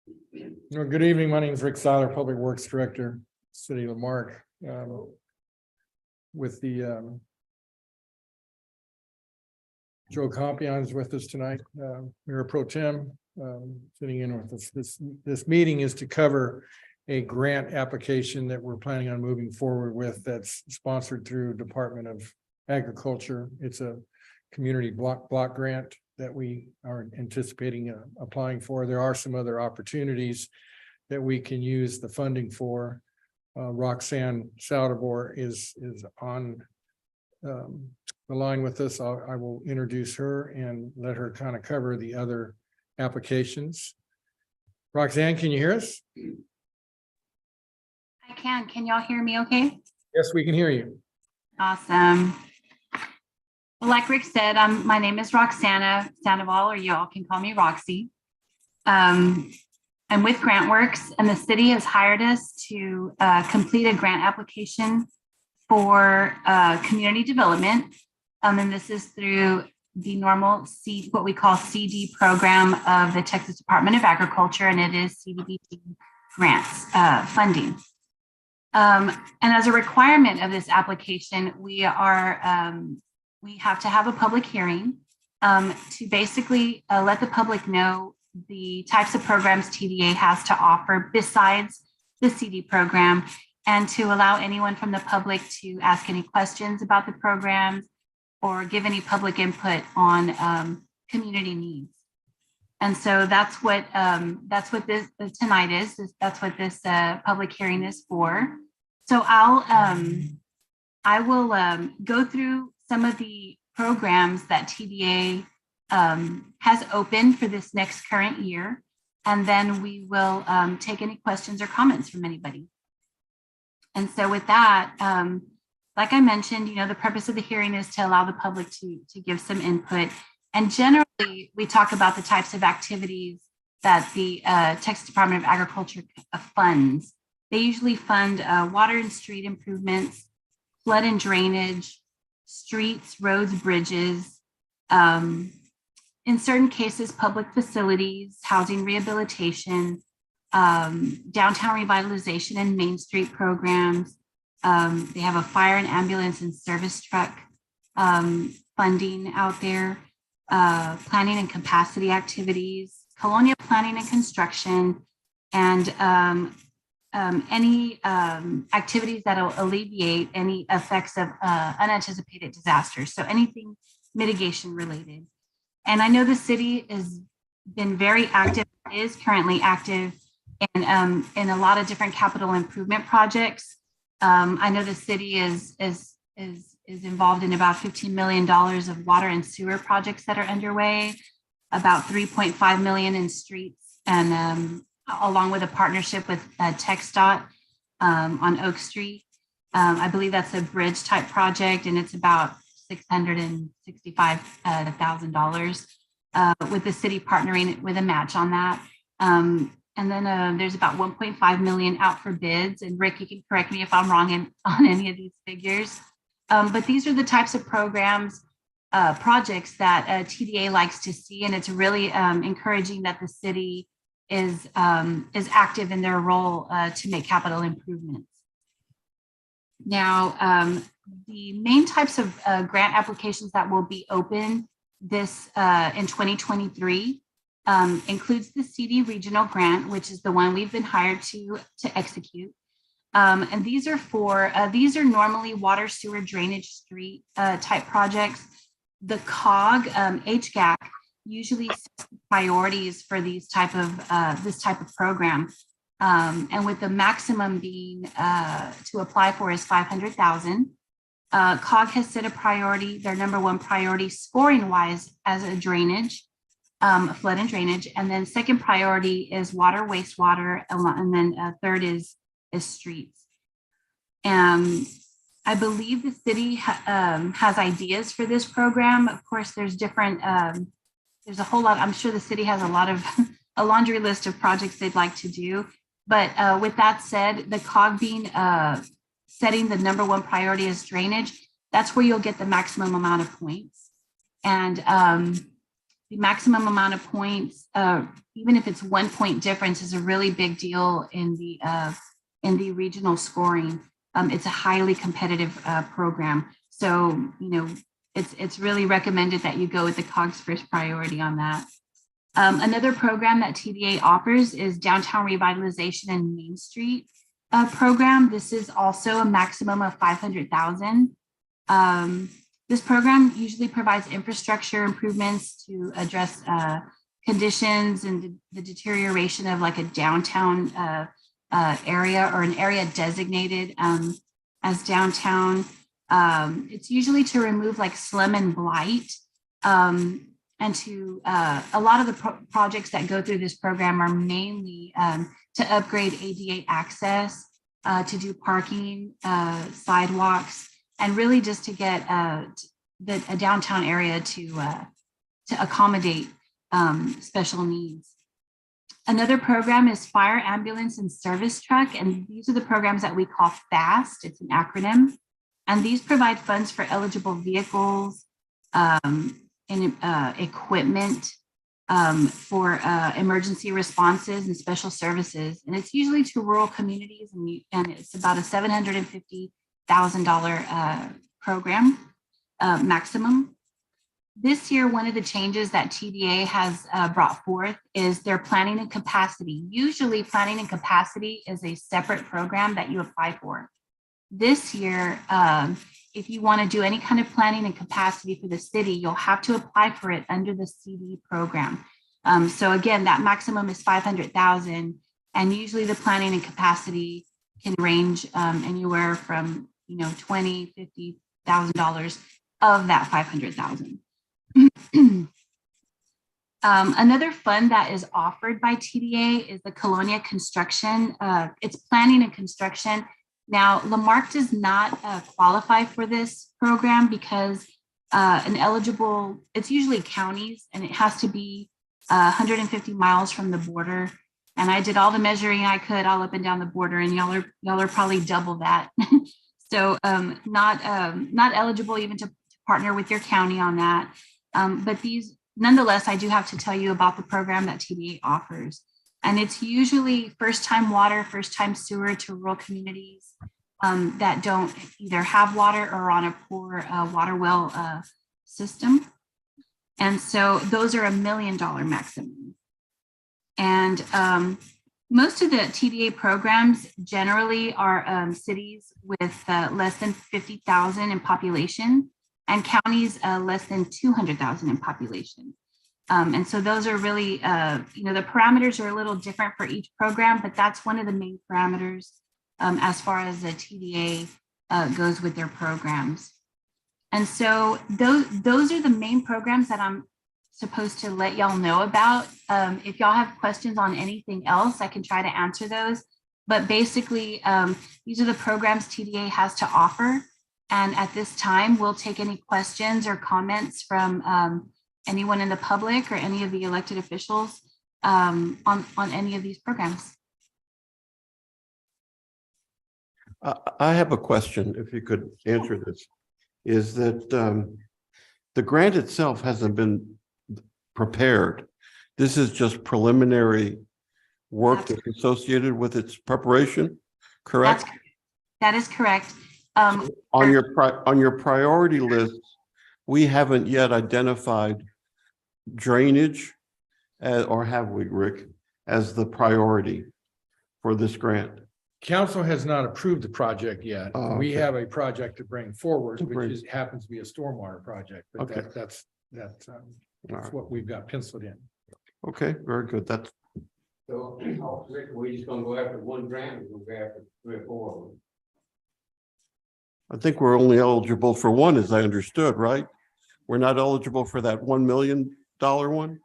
Good evening. My name is Rick Seiler, Public Works Director, City of Marque. With the Joe Compion is with us tonight, Mayor Pro Tem, sitting in with us. This meeting is to cover a grant application that we're planning on moving forward with that's sponsored through Department of Agriculture. It's a community block grant that we are anticipating applying for. There are some other opportunities that we can use the funding for. Roxanne Saldivar is on the line with us. I will introduce her and let her kind of cover the other applications. Roxanne, can you hear us? I can. Can y'all hear me okay? Yes, we can hear you. Awesome. Well, like Rick said, my name is Roxana Sandoval, or y'all can call me Roxy. I'm with GrantWorks, and the city has hired us to complete a grant application for community development. And this is through the normal what we call CD program of the Texas Department of Agriculture, and it is CDBG grants funding. And as a requirement of this application, we have to have a public hearing to basically let the public know the types of programs TDA has to offer besides the CD program, and to allow anyone from the public to ask any questions about the programs or give any public input on community needs. And so that's what this tonight is. That's what this public hearing is for. So I will go through some of the programs that TDA has opened for this next current year, and then we will take any questions or comments from anybody. And so with that, like I mentioned, the purpose of the hearing is to allow the public to give some input. And generally, we talk about the types of activities that the Texas Department of Agriculture funds. They usually fund water and street improvements, flood and drainage, streets, roads, bridges, in certain cases, public facilities, housing rehabilitation, downtown revitalization and Main Street programs. They have a fire and ambulance and service truck funding out there, planning and capacity activities, colonial planning and construction, and any activities that will alleviate any effects of unanticipated disasters. So anything mitigation related. And I know the city has been very active, is currently active in a lot of different capital improvement projects. I know the city is involved in about $15 million of water and sewer projects that are underway, about $3.5 million in streets, and along with a partnership with TxDOT on Oak Street. I believe that's a bridge type project, and it's about $665,000 with the city partnering with a match on that. And then there's about 1.5 million out for bids. And Rick, you can correct me if I'm wrong on any of these figures. But these are the types of programs, projects that TDA likes to see, and it's really encouraging that the city is active in their role to make capital improvements. Now, the main types of grant applications that will be open this in 2023 includes the CD regional grant, which is the one we've been hired to execute. And these are normally water, sewer, drainage, street type projects. The COG, HGAC, usually sets priorities for these this type of program. And with the maximum being to apply for is $500,000. COG has set a priority, their number one priority scoring wise as a drainage, flood and drainage. And then second priority is water, wastewater. And then third is streets. I believe the city has ideas for this program. Of course, there's different, there's a whole lot. I'm sure the city has a laundry list of projects they'd like to do. But with that said, the COG being setting the number one priority as drainage, that's where you'll get the maximum amount of points. And the maximum amount of points, even if it's 1 point difference, is a really big deal in the regional scoring. It's a highly competitive program. So, it's really recommended that you go with the COGS first priority on that. Another program that TDA offers is Downtown Revitalization and Main Street program. This is also a maximum of $500,000. This program usually provides infrastructure improvements to address conditions and the deterioration of like a downtown area or an area designated as downtown. It's usually to remove like slum and blight. And to a lot of the projects that go through this program are mainly to upgrade ADA access, to do parking, sidewalks, and really just to get a downtown area to accommodate special needs. Another program is Fire, Ambulance, and Service Truck, and these are the programs that we call FAST. It's an acronym, and these provide funds for eligible vehicles and equipment for emergency responses and special services, and it's usually to rural communities, and it's about a $750,000 program maximum. This year, one of the changes that TDA has brought forth is their planning and capacity. Usually planning and capacity is a separate program that you apply for. This year, if you want to do any kind of planning and capacity for the city, you'll have to apply for it under the CD program. So again, that maximum is $500,000, and usually the planning and capacity can range anywhere from $20,000, $50,000 of that $500,000. Another fund that is offered by TDA is the Colonia Construction. It's planning and construction. Now, Marque does not qualify for this program because it's usually counties, and it has to be 150 miles from the border. And I did all the measuring I could all up and down the border, and y'all are probably double that. So not eligible even to partner with your county on that. But nonetheless, I do have to tell you about the program that TDA offers. And it's usually first-time water, first-time sewer to rural communities that don't either have water or on a poor water well system. And so those are $1 million maximum. And most of the TDA programs generally are cities with less than 50,000 in population, and counties less than 200,000 in population. And so those are really, the parameters are a little different for each program, but that's one of the main parameters as far as the TDA goes with their programs. And so those are the main programs that I'm supposed to let y'all know about. If y'all have questions on anything else, I can try to answer those. But basically, these are the programs TDA has to offer. And at this time, we'll take any questions or comments from anyone in the public or any of the elected officials on any of these programs. I have a question, if you could answer this, is that the grant itself hasn't been prepared. This is just preliminary work that's associated with its preparation, correct? That is correct. On your priority list, we haven't yet identified drainage, or have we, Rick, as the priority for this grant? Council has not approved the project yet. Oh, okay. We have a project to bring forward, which happens to be a stormwater project, but Okay. that's Right. what we've got penciled in. Okay, very good. That's So, Rick, we're just gonna go after one grant, we're gonna go after 3 or 4 of them. I think we're only eligible for one, as I understood, right? We're not eligible for that $1 million one?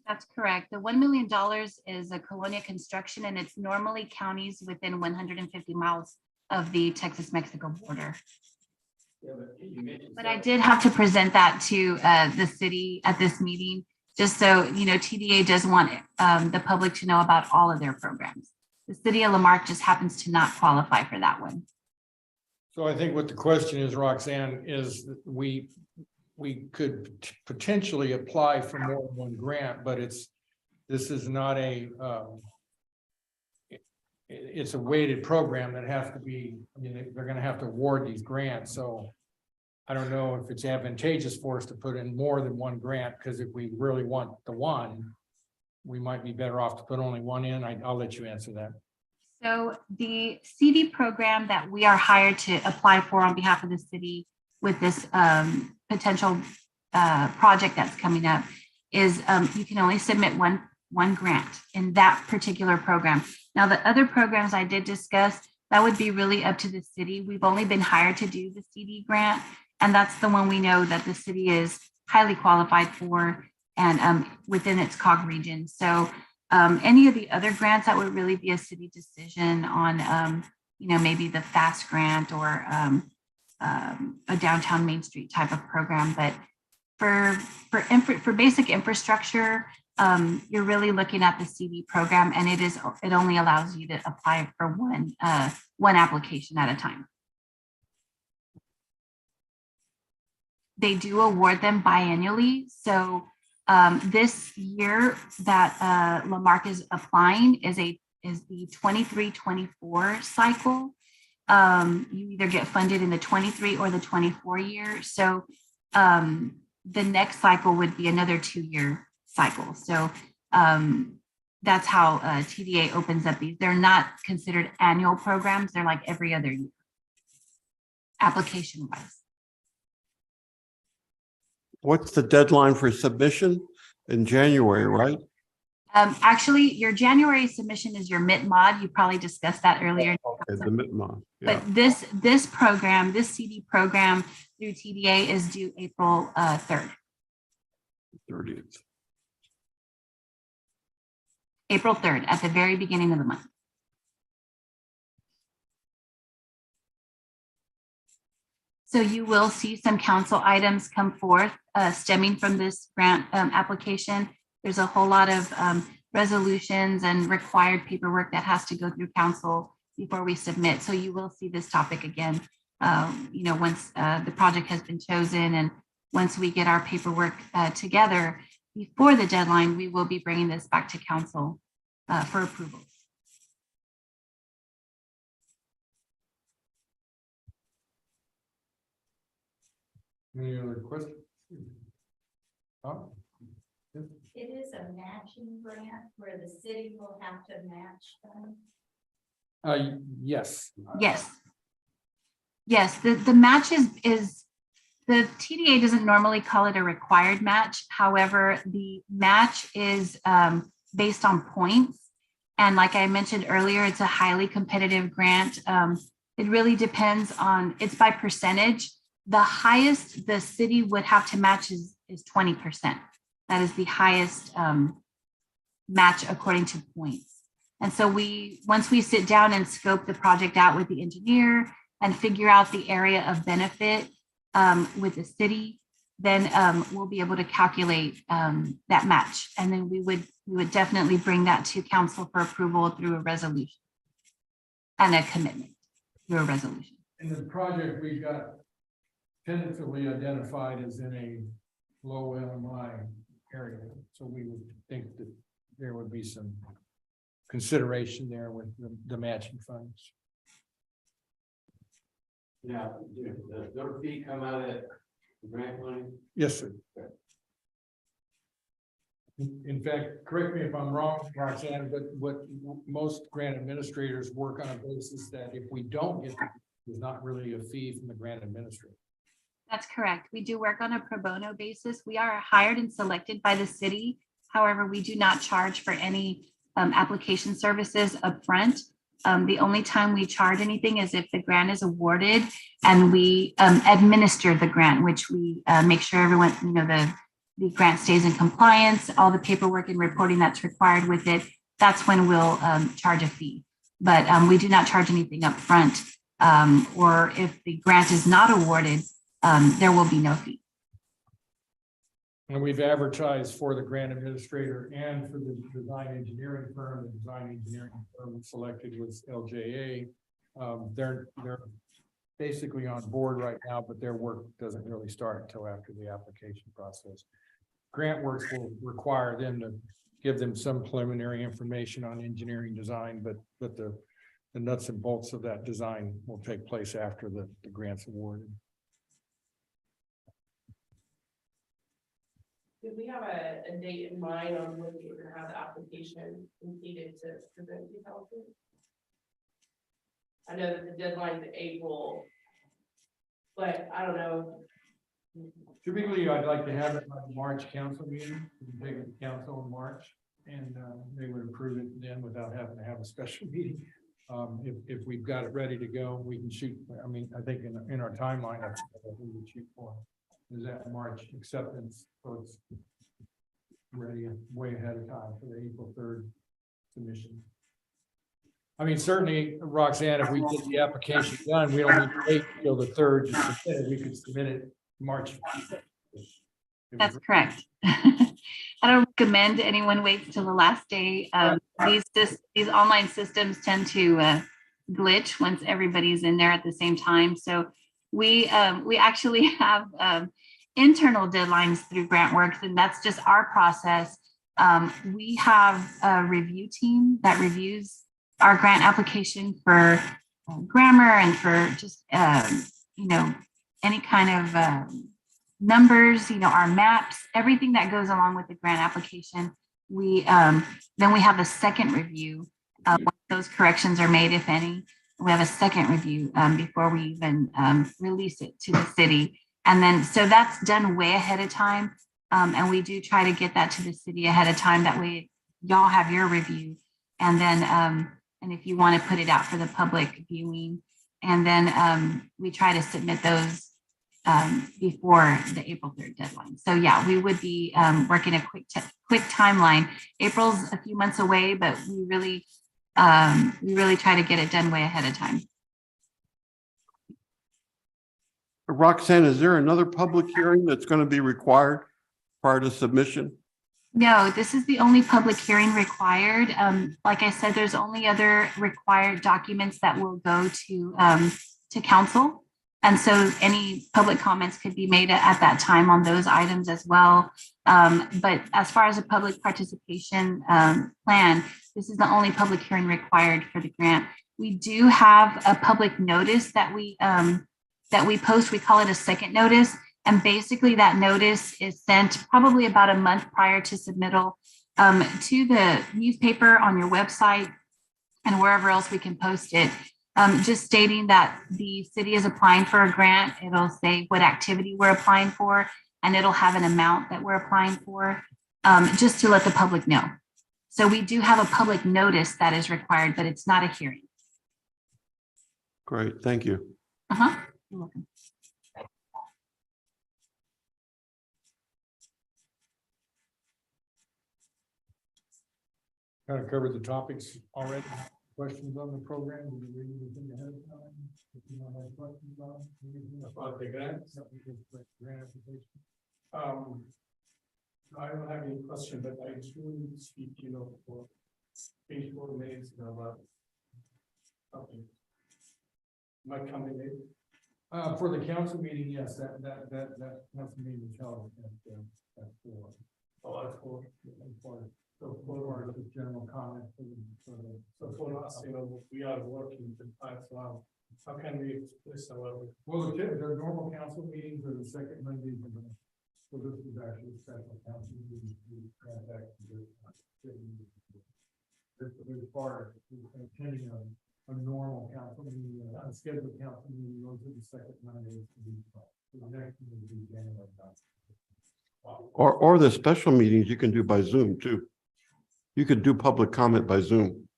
That's correct. The $1 million is a Colonia Construction, and it's normally counties within 150 miles of the Texas-Mexico border. Yeah, But I did have to present that to the city at this meeting, just so, TDA does want the public to know about all of their programs. The city of Marque just happens to not qualify for that one. So I think what the question is, Roxanne, is we we could potentially apply for more than one grant, but this is not a, it's a weighted program that has to be, I mean, they're gonna have to award these grants, so I don't know if it's advantageous for us to put in more than one grant, because if we really want the one, we might be better off to put only one in. I'll let you answer that. So the CD program that we are hired to apply for on behalf of the city with this potential project that's coming up is you can only submit one grant in that particular program. Now, the other programs I did discuss, that would be really up to the city. We've only been hired to do the CD grant, and that's the one we know that the city is highly qualified for and within its COG region. So any of the other grants, that would really be a city decision on, maybe the FAST grant or a downtown Main Street type of program. But for basic infrastructure, you're really looking at the CD program, and it only allows you to apply for one application at a time. They do award them biannually. So this year that Marque is applying is the 23-24 cycle. You either get funded in the 23 or the 24 year. So the next cycle would be another 2-year cycle. So that's how TDA opens up these. They're not considered annual programs. They're like every other year, application wise. What's the deadline for submission? In January, right? Actually, your January submission is your MIT-MOD. You probably discussed that earlier. Okay, the MIT-MOD. Yeah. But this program, this CD program through TDA is due April 3rd. 30th. April 3rd at the very beginning of the month. So you will see some council items come forth stemming from this grant application. There's a whole lot of resolutions and required paperwork that has to go through council before we submit. So you will see this topic again, once the project has been chosen and once we get our paperwork together before the deadline, we will be bringing this back to council for approval. Any other questions? Huh? It is a matching grant where the city will have to match them. Yes. Yes, the match is the TDA doesn't normally call it a required match. However, the match is based on points. And like I mentioned earlier, it's a highly competitive grant. It really depends on, it's by percentage. The highest the city would have to match is 20%. That is the highest match according to points. And so once we sit down and scope the project out with the engineer and figure out the area of benefit with the city, then we'll be able to calculate that match. And then we would definitely bring that to council for approval through a resolution and a commitment through a resolution. In the project, we got tentatively identified as in a low LMI area. So we would think that there would be some consideration there with the matching funds. Now, does their fee come out of that grant money? Yes, sir. In fact, correct me if I'm wrong, Roxanne, but what most grant administrators work on a basis that if we don't get, there's not really a fee from the grant administrator. That's correct. We do work on a pro bono basis. We are hired and selected by the city. However, we do not charge for any application services upfront. The only time we charge anything is if the grant is awarded and we administer the grant, which we make sure everyone, the grant stays in compliance, all the paperwork and reporting that's required with it. That's when we'll charge a fee. But we do not charge anything upfront. Or if the grant is not awarded, there will be no fee. And we've advertised for the grant administrator and for the design engineering firm. The design engineering firm selected was LJA. They're basically on board right now, but their work doesn't really start until after the application process. Grant Works will require them to give them some preliminary information on engineering design, but the nuts and bolts of that design will take place after the grant's awarded. Do we have a date in mind on when we were gonna have the application completed to present to council? I know that the deadline's in April, but I don't know. Typically, I'd like to have it by the March council meeting, we can take it to council in March, and they would approve it then without having to have a special meeting. If we've got it ready to go, we can shoot, I mean, I think in our timeline, that's what we would shoot for. Is that March acceptance, so it's ready way ahead of time for the April 3rd submission. I mean, certainly, Roxanne, if we get the application done, we don't need to wait till the 3rd to submit it. We could submit it March. That's correct. I don't recommend anyone wait till the last day. These online systems tend to glitch once everybody's in there at the same time. So we actually have internal deadlines through GrantWorks, and that's just our process. We have a review team that reviews our grant application for grammar and for just any kind of numbers, our maps, everything that goes along with the grant application. We then we have a second review when those corrections are made, if any. We have a second review before we even release it to the city. And then, so that's done way ahead of time. And we do try to get that to the city ahead of time. That way y'all have your review. And then, and if you want to put it out for the public viewing, and then we try to submit those before the April 3rd deadline. So yeah, we would be working a quick timeline. April's a few months away, but we really try to get it done way ahead of time. Roxanne, is there another public hearing that's going to be required prior to submission? No, this is the only public hearing required. Like I said, there's only other required documents that will go to council. And so any public comments could be made at that time on those items as well. But as far as a public participation plan, this is the only public hearing required for the grant. We do have a public notice that we post. We call it a second notice. And basically that notice is sent probably about a month prior to submittal to the newspaper, on your website, and wherever else we can post it. Just stating that the city is applying for a grant. It'll say what activity we're applying for, and it'll have an amount that we're applying for, just to let the public know. So we do have a public notice that is required, but it's not a hearing. Great, thank you. You're welcome. Kind of covered the topics already. Questions on the program? Did you read anything ahead of time? If you don't have questions about the grants? Grant application. I don't have any question, but I do speak, for 84 minutes about something. Might come in late. For the council meeting, yes, that council meeting is held at 4. Oh, that's cool. So 4 is general comment. So for us, we are working the time, so how can we express our? Well, the normal council meetings are the second Mondays of the month. So this is actually a special council meeting. As far as attending a normal council meeting, a scheduled council meeting, those are the second Mondays. So the next one will be January. Or the special meetings you can do by Zoom too. You could do public comment by Zoom.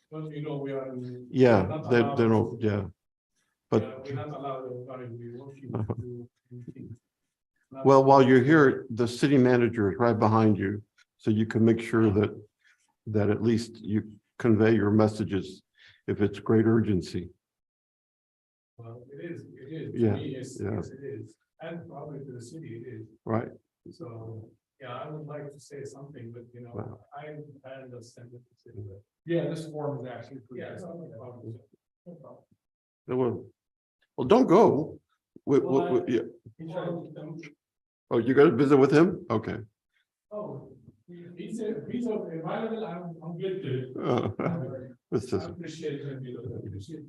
Well, we are. Yeah, not they allowed don't, to- yeah. But we're not allowed to be working. Uh-huh. to do anything. Not- well, while you're here, the city manager is right behind you, so you can make sure that at least you convey your messages if it's great urgency. Well, it is. To Yeah, me, yes, yeah. yes, it is. And probably to the city, it is. Right. So, yeah, I would like to say something, but Wow. I understand what you said. But Yeah, this form is actually. yeah, it's not a problem. No problem. Well, Well, don't go. Yeah. Oh, you're gonna visit with him? Okay. Oh, he's available, I'm good to. It's just, Appreciate it.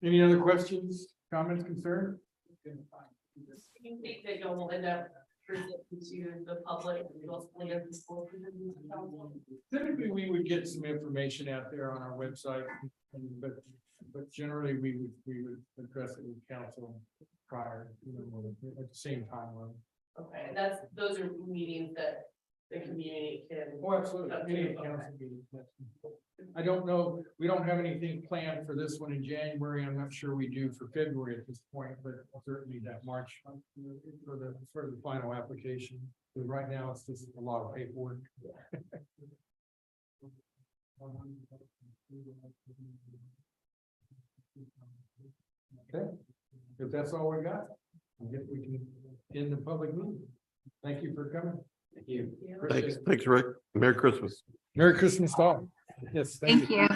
Any other questions, comments, concerns? You think that you'll end up presenting to the public, mostly as the school committee council? Typically, we would get some information out there on our website, but generally, we would address it with council prior, at the same time. Okay, and those are meetings that the community can. Oh, absolutely. Any council meeting, yes. I don't know, we don't have anything planned for this one in January. I'm not sure we do for February at this point, but certainly that March for the final application. Because right now, it's just a lot of paperwork. Okay, if that's all we got, I guess we can end the public meeting. Thank you for coming. Thank you. thanks, Rick. Merry Christmas. Merry Christmas to all. Yes, Thank you.